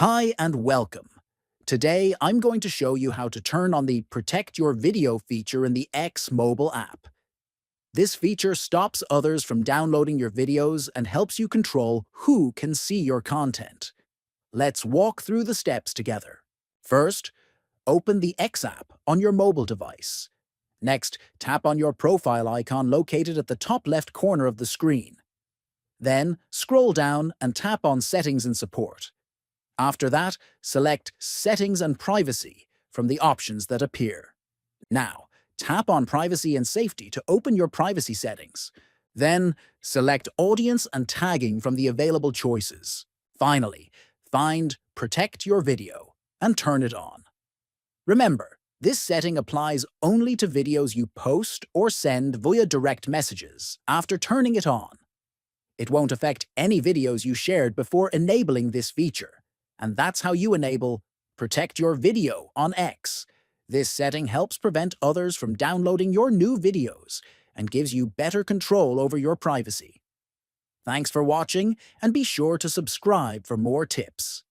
Hi and welcome. Today, I'm going to show you how to turn on the Protect Your Video feature in the X mobile app. This feature stops others from downloading your videos and helps you control who can see your content. Let's walk through the steps together. First, open the X app on your mobile device. Next, tap on your profile icon located at the top left corner of the screen. Then, scroll down and tap on Settings and Support. After that, select Settings and Privacy from the options that appear. Now, tap on Privacy and Safety to open your privacy settings. Then, select Audience and Tagging from the available choices. Finally, find Protect Your Video and turn it on. Remember, this setting applies only to videos you post or send via direct messages after turning it on. It won't affect any videos you shared before enabling this feature. And that's how you enable Protect Your Video on X. This setting helps prevent others from downloading your new videos and gives you better control over your privacy. Thanks for watching, and be sure to subscribe for more tips.